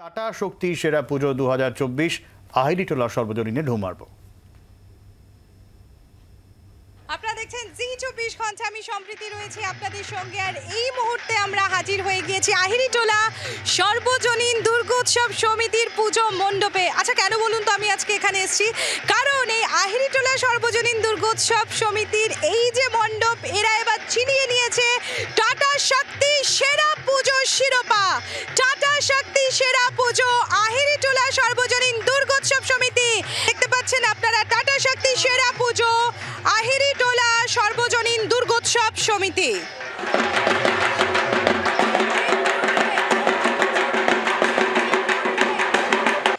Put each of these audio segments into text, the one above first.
Tata শক্তি সেরা পুজো 2024 আহিরিটোলা সর্বজনীনে ঢুঁ মারব। আপনারা দেখছেন জি24 ঘন্টা, আমি সম্প্রীতি রয়েছে আপনাদের সঙ্গে। আর এই মুহূর্তে আমরা হাজির হয়ে গিয়েছি আহিরিটোলা সর্বজনীন দুর্গোৎসব সমিতির পুজো মণ্ডপে। আচ্ছা, কেন বলুন তো আমি আজকে এখানে এসেছি? কারণ এই আহিরিটোলা সর্বজনীন দুর্গোৎসব সমিতির এই যে মণ্ডপ, এরা এবার ছিনিয়ে নিয়েছে টাটা শক্তি সেরা পুজোর শিরোপা। টাটা শক্তি সেরা পুজো আহিরিটোলা সর্বজনীন দুর্গোৎসব সমিতি। দেখতে পাচ্ছেন আপনারা, টাটা শক্তি সেরা পুজো আহিরিটোলা সর্বজনীন দুর্গোৎসব সমিতি।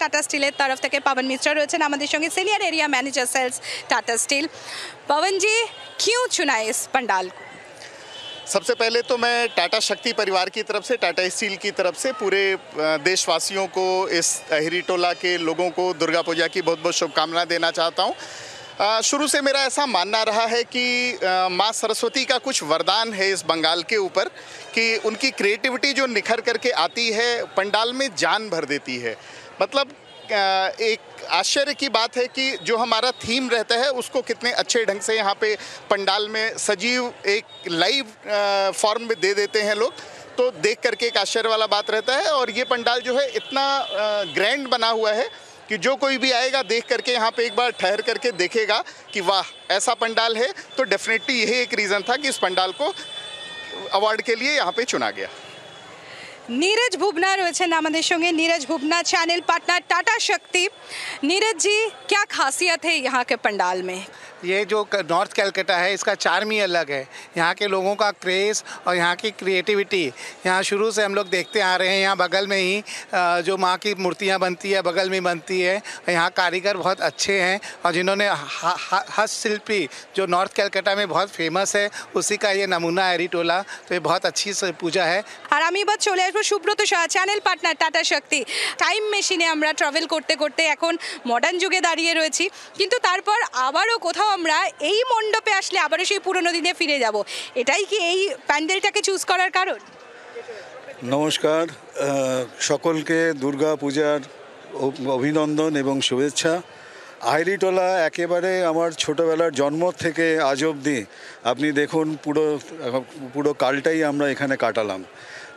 টাটা স্টিলের তরফ থেকে पवन मिश्रा রয়েছেন আমাদের সঙ্গে, senior area manager sales Tata steel. Pawan ji, क्यों चुना इस पंडाल को? सबसे पहले तो मैं टाटा शक्ति परिवार की तरफ से, टाटा स्टील की तरफ से पूरे देशवासियों को, इस আহিরিটোলা के लोगों को दुर्गा पूजा की बहुत बहुत शुभकामनाएं देना चाहता हूं। शुरू से मेरा ऐसा मानना रहा है कि माँ सरस्वती का कुछ वरदान है इस बंगाल के ऊपर, कि उनकी क्रिएटिविटी जो निखर करके आती है पंडाल में जान भर देती है। मतलब एक आश्चर्य की बात है कि जो हमारा थीम रहता है उसको कितने अच्छे ढंग से यहाँ पे पंडाल में सजीव एक लाइव फॉर्म में दे देते हैं लोग, तो देख करके एक आश्चर्य वाला बात रहता है। और ये पंडाल जो है इतना ग्रैंड बना हुआ है कि जो कोई भी आएगा देख करके यहाँ पे एक बार ठहर करके देखेगा कि वाह, ऐसा पंडाल है। तो डेफिनेटली यही एक रीज़न था कि इस पंडाल को अवार्ड के लिए यहाँ पे चुना गया। नीरज भुवना রয়েছেন আমাদের সঙ্গে। नीरज भुवना, चैनल पार्टनर टाटा शक्ति। नीरज जी, क्या खासियत है यहाँ के पंडाल में? ये जो नॉर्थ कलकत्ता है, इसका चार्म ही अलग है। यहाँ के लोगों का क्रेज़ और यहाँ की क्रिएटिविटी यहाँ शुरू से हम लोग देखते आ रहे हैं। यहाँ बगल में ही जो माँ की मूर्तियाँ बनती है, बगल में बनती है। यहाँ कारीगर बहुत अच्छे हैं और जिन्होंने हस्तशिल्पी जो नॉर्थ कलकत्ता में बहुत फेमस है, उसी का ये नमूना আহিরিটোলা। तो ये बहुत अच्छी पूजा है। আর আমি এবার চলে আসবো Subrata Shah, channel partner Tata Shakti. Time মেশিনে আমরা ট্রাভেল করতে করতে এখন মডার্ন যুগে দাঁড়িয়ে রয়েছি, কিন্তু তারপর আবারও কোথাও আমরা এই মণ্ডপে আসলে আবারও সেই পুরনো দিনে ফিরে যাব। এটাই কি এই প্যান্ডেলটাকে চুজ করার কারণ? নমস্কার, সকলকে দুর্গা পূজার অভিনন্দন এবং শুভেচ্ছা। আহিরিটোলা একেবারে আমার ছোটোবেলার জন্ম থেকে আজ অবধি আপনি দেখুন পুরো কালটাই আমরা এখানে কাটালাম।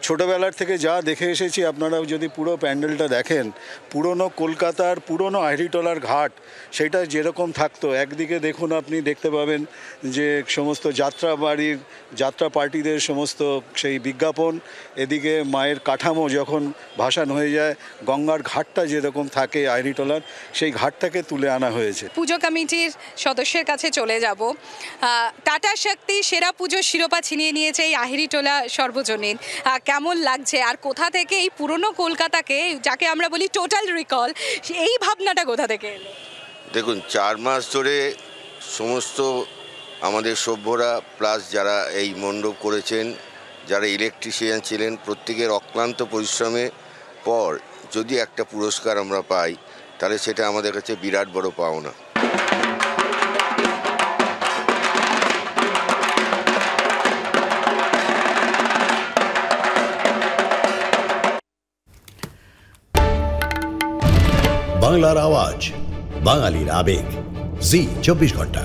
ছোটোবেলার থেকে যা দেখে এসেছি, আপনারা যদি পুরো প্যান্ডেলটা দেখেন, পুরনো কলকাতার পুরনো আহিরিটোলার ঘাট সেটা যেরকম থাকতো, একদিকে দেখুন আপনি দেখতে পাবেন যে সমস্ত যাত্রা পার্টিদের সমস্ত সেই বিজ্ঞাপন, এদিকে মায়ের কাঠামো যখন ভাসান হয়ে যায়, গঙ্গার ঘাটটা যেরকম থাকে আহিরিটোলার, সেই ঘাটটাকে তুলে আনা হয়েছে। পুজো কমিটির সদস্যের কাছে চলে যাব। টাটা শক্তি সেরা পুজো শিরোপা ছিনিয়ে নিয়েছে এই আহিরিটোলা সর্বজনীন। কেমন লাগছে, আর কোথা থেকে এই পুরনো কলকাতাকে, যাকে আমরা বলি টোটাল রিকল, এই ভাবনাটা কোথা থেকে এলো? দেখুন, 4 মাস ধরে সমস্ত আমাদের সভ্যরা প্লাস যারা এই মণ্ডপ করেছেন, যারা ইলেকট্রিশিয়ান ছিলেন, প্রত্যেকের অক্লান্ত পরিশ্রমের পর যদি একটা পুরস্কার আমরা পাই, তাহলে সেটা আমাদের কাছে বিরাট বড় পাওনা। বাংলার আওয়াজ, বাঙালির আবেগ, জি24 ঘন্টা।